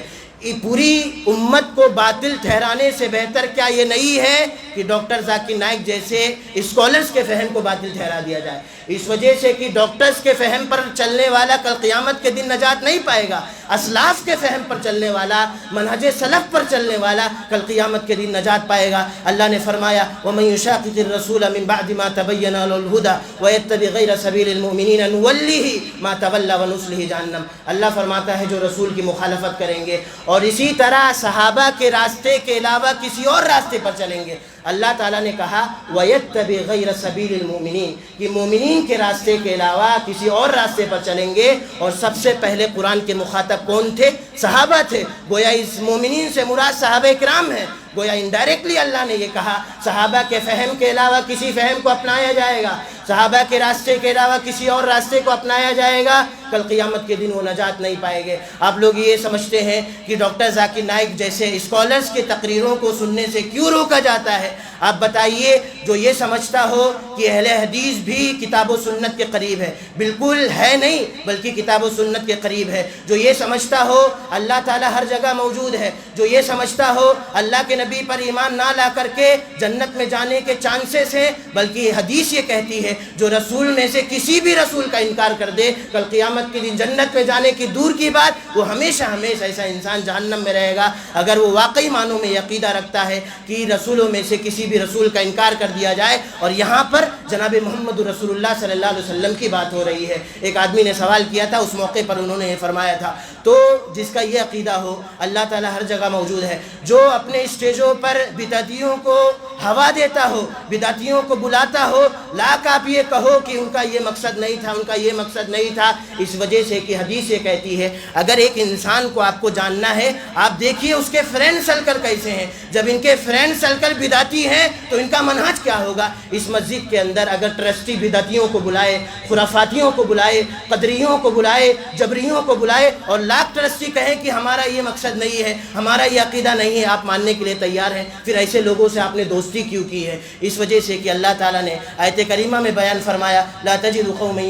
پوری امت کو باطل ٹھہرانے سے بہتر کیا یہ نہیں ہے کہ ڈاکٹر ذاکر نائک جیسے اسکالرز کے فہم کو باطل ٹھہرا دیا جائے؟ اس وجہ سے کہ ڈاکٹرز کے فہم پر چلنے والا کل قیامت کے دن نجات نہیں پائے گا، اسلاف کے فہم پر چلنے والا، منہج سلف پر چلنے والا کل قیامت کے دن نجات پائے گا۔ اللہ نے فرمایا وَمَن يُشَاقِقِ الرَّسُولَ مِن بَعْدِ مَا تَبَيَّنَ لَهُ الْهُدَى وَيَتَّبِعْ غَيْرَ سَبِيلِ الْمُؤْمِنِينَ نُوَلِّهِ مَا تَوَلَّىٰ وَنُصْلِهِ جَهَنَّمَ۔ اللہ فرماتا ہے جو رسول کی مخالفت کریں گے اور اسی طرح صحابہ کے راستے کے علاوہ کسی اور راستے پر چلیں گے، اللہ تعالیٰ نے کہا وَيَتَّبِعْ غَيْرَ سَبِيلِ الْمُؤْمِنِينَ کہ مومنین کے راستے کے علاوہ کسی اور راستے پر چلیں گے۔ اور سب سے پہلے قرآن کے مخاطب کون تھے؟ صحابہ تھے۔ گویا اس مومنین سے مراد صحابہ کرام ہیں۔ گویا انڈائریکٹلی اللہ نے یہ کہا صحابہ کے فہم کے علاوہ کسی فہم کو اپنایا جائے گا، صحابہ کے راستے کے علاوہ کسی اور راستے کو اپنایا جائے گا، کل قیامت کے دن وہ نجات نہیں پائے گے۔ آپ لوگ یہ سمجھتے ہیں کہ ڈاکٹر ذاکر نائک جیسے اسکالرز کی تقریروں کو سننے سے کیوں روکا جاتا ہے؟ آپ بتائیے، جو یہ سمجھتا ہو کہ اہل حدیث بھی کتاب و سنت کے قریب ہے، بالکل ہے نہیں بلکہ کتاب و سنت کے قریب ہے۔ جو یہ سمجھتا ہو اللہ تعالیٰ ہر جگہ موجود ہے، جو یہ سمجھتا ہو اللہ کے نبی پر ایمان نہ لا کر کے جنت میں جانے کے چانسز ہیں، بلکہ حدیث یہ کہتی ہے جو رسول میں سے کسی بھی رسول کا انکار کر دے کل قیامت کے دن جنت میں جانے کی دور کی بات، وہ ہمیشہ ہمیشہ ایسا انسان جہنم میں رہے گا۔ اگر وہ واقعی معنوں میں عقیدہ رکھتا ہے کہ رسولوں میں سے کسی بھی رسول کا انکار کر دیا جائے۔ اور یہاں پر جناب محمد رسول اللہ صلی اللہ علیہ وسلم کی بات ہو رہی ہے۔ ایک آدمی نے سوال کیا تھا، اس موقع پر انہوں نے یہ فرمایا تھا، تو جس کا یہ عقیدہ ہو اللہ تعالیٰ ہر جگہ موجود ہے، جو اپنے اسٹیجوں پر بدعتیوں کو ہوا دیتا ہو، بدعتیوں کو بلاتا ہو، لاکھ آپ یہ کہو کہ ان کا یہ مقصد نہیں تھا، ان کا یہ مقصد نہیں تھا، اس وجہ سے کہ حدیث یہ کہتی ہے اگر ایک انسان کو آپ کو جاننا ہے، آپ دیکھیے اس کے فرینڈ سرکل کیسے ہیں۔ جب ان کے فرینڈ سرکل بدعتی ہیں تو ان کا منہج کیا ہوگا؟ اس مسجد کے اندر اگر ٹرسٹی بدعتیوں کو بلائے، خرافاتیوں کو بلائے، قدریوں کو بلائے، جبریوں کو بلائے اور لاکھ ٹرسٹی کہیں کہ ہمارا یہ مقصد نہیں ہے، ہمارا یہ عقیدہ نہیں ہے، آپ ماننے کے لیے تیار ہیں، پھر ایسے لوگوں سے آپ نے دوستی کیوں کی ہے؟ اس وجہ سے کہ اللہ تعالیٰ نے آیت کریمہ میں بیان فرمایا لا تجد قوما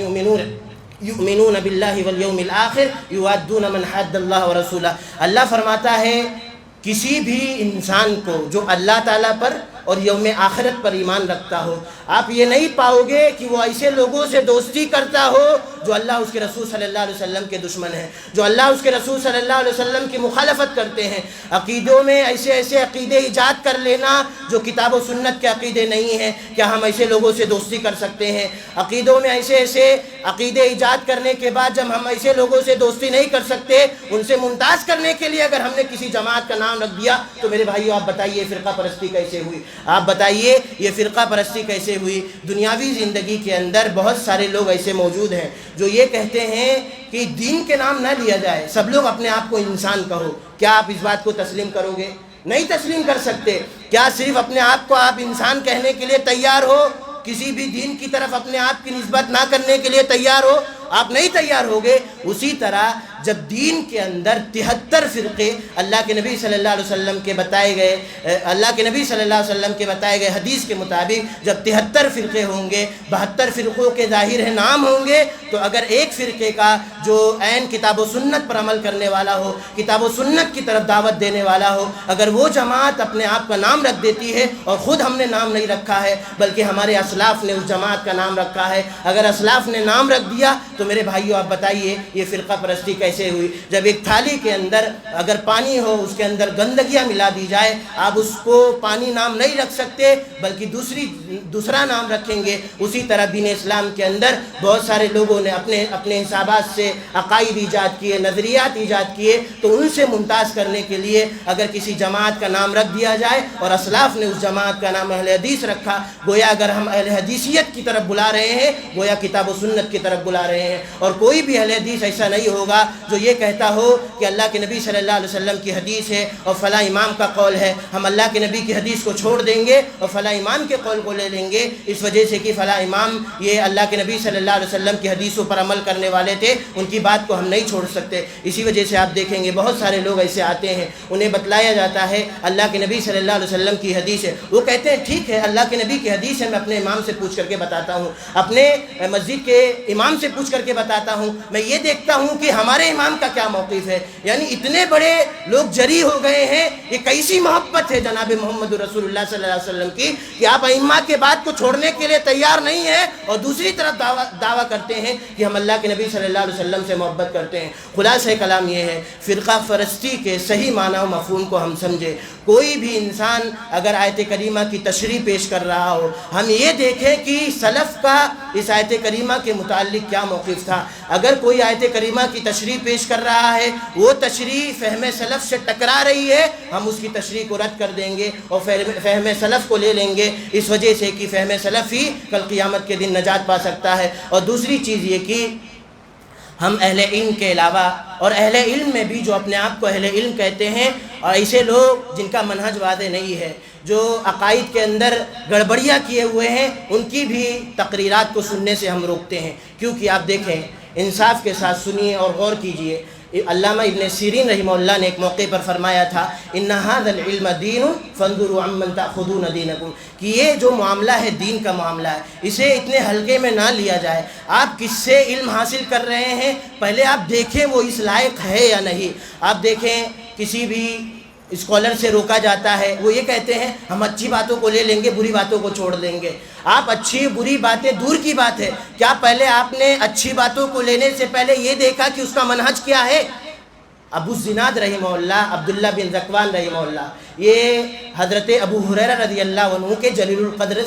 یؤمنون باللہ والیوم الآخر یوادون من حاد اللہ ورسولہ۔ اللہ فرماتا ہے کسی بھی انسان کو جو اللہ تعالیٰ پر اور یوم آخرت پر ایمان رکھتا ہو، آپ یہ نہیں پاؤ گے کہ وہ ایسے لوگوں سے دوستی کرتا ہو جو اللہ اس کے رسول صلی اللہ علیہ وسلم کے دشمن ہیں، جو اللہ اس کے رسول صلی اللہ علیہ وسلم کی مخالفت کرتے ہیں۔ عقیدوں میں ایسے ایسے عقیدے ایجاد کر لینا جو کتاب و سنت کے عقیدے نہیں ہیں، کیا ہم ایسے لوگوں سے دوستی کر سکتے ہیں؟ عقیدوں میں ایسے ایسے عقیدے ایجاد کرنے کے بعد جب ہم ایسے لوگوں سے دوستی نہیں کر سکتے، ان سے ممتاز کرنے کے لیے اگر ہم نے کسی جماعت کا نام رکھ دیا، تو میرے بھائیو آپ بتائیے فرقہ پرستی کیسے ہوئی؟ آپ بتائیے یہ فرقہ پرستی کیسے ہوئی؟ دنیاوی زندگی کے اندر بہت سارے لوگ ایسے موجود ہیں جو یہ کہتے ہیں کہ دین کے نام نہ لیا جائے، سب لوگ اپنے آپ کو انسان کہو۔ کیا آپ اس بات کو تسلیم کرو گے؟ نہیں تسلیم کر سکتے۔ کیا صرف اپنے آپ کو آپ انسان کہنے کے لیے تیار ہو، کسی بھی دین کی طرف اپنے آپ کی نسبت نہ کرنے کے لیے تیار ہو؟ آپ نہیں تیار ہوگے۔ اسی طرح جب دین کے اندر 73 فرقے اللہ کے نبی صلی اللہ علیہ وسلم کے بتائے گئے حدیث کے مطابق جب 73 فرقے ہوں گے، 72 فرقوں کے ظاہر ہے نام ہوں گے، تو اگر ایک فرقے کا جو عین کتاب و سنت پر عمل کرنے والا ہو، کتاب و سنت کی طرف دعوت دینے والا ہو، اگر وہ جماعت اپنے آپ کا نام رکھ دیتی ہے، اور خود ہم نے نام نہیں رکھا ہے بلکہ ہمارے اسلاف نے اس جماعت کا نام رکھا ہے، اگر اسلاف نے نام رکھ دیا تو میرے بھائیو آپ بتائیے یہ فرقہ پرستی کیسے ہوئی؟ جب ایک تھالی کے اندر اگر پانی ہو، اس کے اندر گندگیاں ملا دی جائے، آپ اس کو پانی نام نہیں رکھ سکتے بلکہ دوسرا نام رکھیں گے۔ اسی طرح دین اسلام کے اندر بہت سارے لوگوں نے اپنے حسابات سے عقائد ایجاد کیے، نظریات ایجاد کیے، تو ان سے ممتاز کرنے کے لیے اگر کسی جماعت کا نام رکھ دیا جائے اور اسلاف نے اس جماعت کا نام اہل حدیث رکھا، گویا اگر ہم اہل حدیثیت کی طرف بلا رہے ہیں، گویا کتاب و سنت کی طرف بلا رہے ہیں۔ اور کوئی بھی اہل حدیث ایسا نہیں ہوگا جو یہ کہتا ہو کہ اللہ کے نبی صلی اللہ علیہ وسلم کی حدیث ہے اور فلاں امام کا قول ہے، ہم اللہ کے نبی کی حدیث کو چھوڑ دیں گے اور فلاں امام کے قول کو لے لیں گے، اس وجہ سے کہ فلاں امام یہ اللہ کے نبی صلی اللہ علیہ وسلم کی حدیثوں پر عمل کرنے والے تھے، ان کی بات کو ہم نہیں چھوڑ سکتے۔ اسی وجہ سے آپ دیکھیں گے بہت سارے لوگ ایسے آتے ہیں، انہیں بتلایا جاتا ہے اللہ کے نبی صلی اللہ علیہ وسلم کی حدیث ہے، وہ کہتے ہیں ٹھیک ہے اللہ کے نبی کی حدیث ہے، میں اپنے امام سے پوچھ کر کے بتاتا ہوں، اپنے مسجد کے امام سے پوچھ کر کر کے بتاتا ہوں، میں یہ دیکھتا ہوں کہ ہمارے امام کا کیا موقف ہے۔ یعنی اتنے بڑے لوگ جری ہو گئے ہیں، یہ کیسی محبت ہے جناب محمد رسول اللہ صلی اللہ علیہ وسلم کی کہ آپ ائمہ کے بات کو چھوڑنے کے لیے تیار نہیں ہیں، اور دوسری طرف دعویٰ کرتے ہیں کہ ہم اللہ کے نبی صلی اللہ علیہ وسلم سے محبت کرتے ہیں۔ خلاصہ کلام یہ ہے، فرقہ پرستی کے صحیح معنی و مفہوم کو ہم سمجھے۔ کوئی بھی انسان اگر آیت کریمہ کی تشریح پیش کر رہا ہو، ہم یہ دیکھیں کہ سلف کا اس آیت کریمہ کے متعلق کیا موقف تھا۔ اگر کوئی آیت کریمہ کی تشریح پیش کر رہا ہے، وہ تشریح فہم سلف سے ٹکرا رہی ہے، ہم اس کی تشریح کو رد کر دیں گے اور فہم سلف کو لے لیں گے، اس وجہ سے کہ فہم سلف ہی کل قیامت کے دن نجات پا سکتا ہے۔ اور دوسری چیز یہ کہ ہم اہل علم کے علاوہ، اور اہل علم میں بھی جو اپنے آپ کو اہل علم کہتے ہیں، اور ایسے لوگ جن کا منہج واضح نہیں ہے، جو عقائد کے اندر گڑبڑیاں کیے ہوئے ہیں، ان کی بھی تقریرات کو سننے سے ہم روکتے ہیں۔ کیونکہ آپ دیکھیں، انصاف کے ساتھ سنیے اور غور کیجئے۔ علامہ ابن سیرین رحمہ اللہ نے ایک موقع پر فرمایا تھا، ان ھذا العلم دین فانظروا عمن تاخذون دینکم، کہ یہ جو معاملہ ہے دین کا معاملہ ہے، اسے اتنے ہلکے میں نہ لیا جائے۔ آپ کس سے علم حاصل کر رہے ہیں، پہلے آپ دیکھیں وہ اس لائق ہے یا نہیں۔ آپ دیکھیں کسی بھی اسکالر سے روکا جاتا ہے، وہ یہ کہتے ہیں ہم اچھی باتوں کو لے لیں گے، بری باتوں کو چھوڑ دیں گے۔ آپ اچھی بری باتیں دور کی بات ہے، کیا پہلے آپ نے اچھی باتوں کو لینے سے پہلے یہ دیکھا کہ اس کا منہج کیا ہے؟ ابو الزناد رحمہ اللہ، عبداللہ بن ذکوان رحمہ اللہ، یہ حضرت ابو ہریرہ رضی اللہ عنہ کے جلیل القدر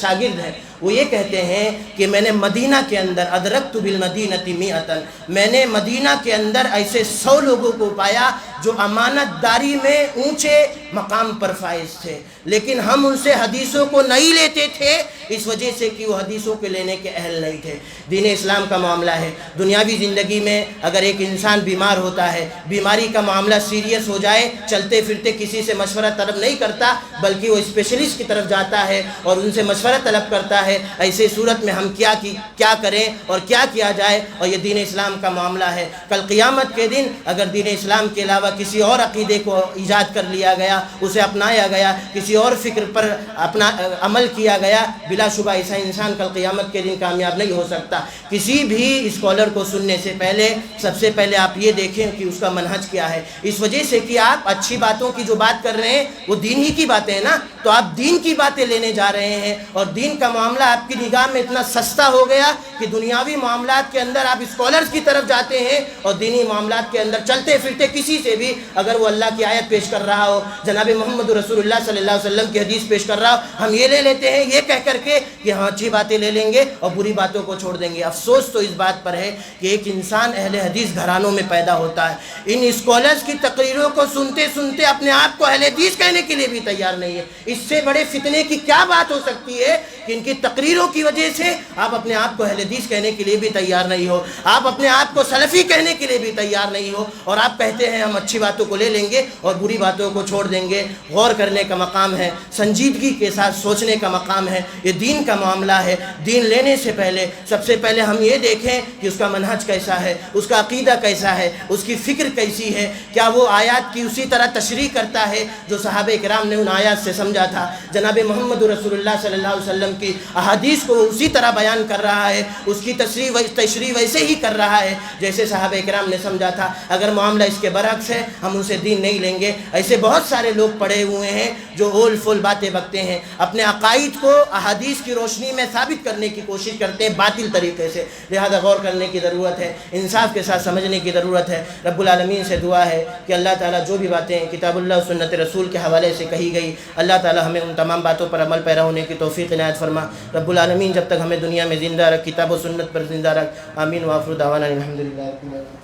شاگرد ہیں۔ وہ یہ کہتے ہیں کہ میں نے مدینہ کے اندر ادرکت بالمدینۃ مئۃ، میں نے مدینہ کے اندر ایسے 100 لوگوں کو پایا جو امانت داری میں اونچے مقام پر فائز تھے، لیکن ہم ان سے حدیثوں کو نہیں لیتے تھے، اس وجہ سے کہ وہ حدیثوں کے لینے کے اہل نہیں تھے۔ دین اسلام کا معاملہ ہے، دنیاوی زندگی میں اگر ایک انسان بیمار ہوتا ہے، بیماری کا معاملہ سیریس ہو جائے، چلتے پھرتے کسی سے مشورہ طلب نہیں کرتا، بلکہ وہ اسپیشلسٹ کی طرف جاتا ہے اور ان سے مشورہ طلب کرتا ہے۔ ایسے صورت میں ہم کیا کریں اور کیا کیا جائے، اور یہ دین اسلام کا معاملہ ہے۔ کل قیامت کے دن اگر دین اسلام کے علاوہ کسی اور عقیدے کو ایجاد کر لیا گیا، اسے اپنایا گیا، کسی اور فکر پر اپنا عمل کیا گیا، بلا شبہ ایسا انسان کل قیامت کے دن کامیاب نہیں ہو سکتا۔ کسی بھی اسکالر کو سننے سے پہلے سب سے پہلے آپ یہ دیکھیں کہ اس کا منہج کیا ہے، اس وجہ سے کہ آپ اچھی باتوں کی جو بات کر رہے ہیں وہ دین ہی کی باتیں ہیں نا، تو آپ دین کی باتیں لینے جا رہے ہیں، اور دین کا معاملہ آپ کی نگاہ میں اتنا سستا ہو گیا کہ دنیاوی معاملات کے اندر آپ اسکالرز کی طرف جاتے ہیں، اور دینی معاملات کے اندر چلتے پھرتے کسی سے بھی اگر وہ اللہ کی آیت پیش کر رہا ہو، جناب محمد رسول اللہ صلی اللہ علیہ وسلم کی حدیث پیش کر رہا ہو، ہم یہ لے لیتے ہیں یہ کہہ کر کے کہ ہاں اچھی باتیں لے لیں گے اور بری باتوں کو چھوڑ دیں گے۔ افسوس تو اس بات پر ہے کہ ایک انسان اہل حدیث گھرانوں میں پیدا ہوتا ہے، ان اسکالرز کی تقریروں کو سنتے سنتے اپنے آپ کو اہل حدیث کہنے کے لیے بھی تیار نہیں ہے۔ اس سے بڑے فتنے کی کیا بات ہو سکتی ہے کہ ان کی تقریروں کی وجہ سے آپ اپنے آپ کو اہل حدیث کہنے کے لیے بھی تیار نہیں ہو، آپ اپنے آپ کو سلفی کہنے کے لیے بھی تیار نہیں ہو، اور آپ کہتے ہیں ہم اچھی باتوں کو لے لیں گے اور بری باتوں کو چھوڑ دیں گے۔ غور کرنے کا مقام ہے، سنجیدگی کے ساتھ سوچنے کا مقام ہے، یہ دین کا معاملہ ہے۔ دین لینے سے پہلے سب سے پہلے ہم یہ دیکھیں کہ اس کا منہج کیسا ہے، اس کا عقیدہ کیسا ہے، اس کی فکر کیسی ہے، کیا وہ آیات کی اسی طرح تشریح کرتا ہے جو صحابہ کرام نے ان آیات سے سمجھا تھا، جناب محمد رسول اللہ صلی اللہ علیہ وسلم کی احادیث کو اسی طرح بیان کر رہا ہے، اس کی تشریح ویسے ہی کر رہا ہے جیسے صحابہ کرام نے سمجھا تھا۔ اگر معاملہ اس کے برعکس ہے ہم ان سے دین نہیں لیں گے۔ ایسے بہت سارے لوگ پڑے ہوئے ہیں جو اول فول باتیں بکتے ہیں، اپنے عقائد کو احادیث کی روشنی میں ثابت کرنے کی کوشش کرتے ہیں باطل طریقے سے، لہذا غور کرنے کی ضرورت ہے، انصاف کے ساتھ سمجھنے کی ضرورت ہے۔ رب العالمین سے دعا ہے کہ اللہ تعالیٰ جو بھی باتیں کتاب اللہ و سنت رسول کے حوالے سے کہی گئی، اللہ تعالیٰ ہمیں ان تمام باتوں پر عمل پیرا ہونے کی توفیق عنایت فرما۔ رب العالمین جب تک ہمیں دنیا میں زندہ رکھ، کتاب و سنت پر زندہ رکھ۔ آمین وآخر دعوانا الحمدللہ رب العالمین۔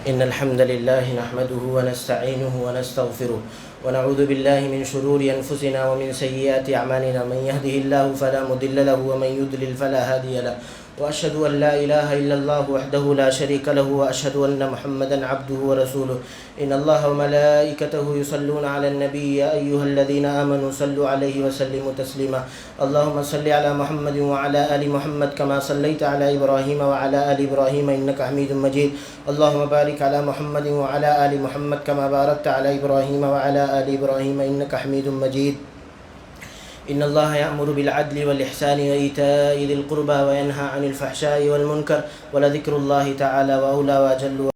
إن الحمد لله نحمده ونستعينه ونستغفره ونعوذ بالله من شرور أنفسنا ومن سيئات أعمالنا، من يهده الله فلا مضل له ومن يضلل فلا هادي له، وأشهد أن لا إله إلا الله وحده لا شريك له، وأشهد أن محمدا عبده ورسوله، إن الله وملائكته يصلون على النبي يا أيها الذين آمنوا صلوا عليه وسلموا تسليما، اللهم صل على محمد وعلى آل محمد كما صليت على إبراهيم وعلى آل إبراهيم إنك حميد مجيد، اللهم بارك على محمد وعلى آل محمد كما باركت على إبراهيم وعلى آل إبراهيم إنك حميد مجيد۔ إن الله يأمر بالعدل والإحسان وإيتاء ذي القربى وينهى عن الفحشاء والمنكر ولذكر الله تعالى وأولى وأجل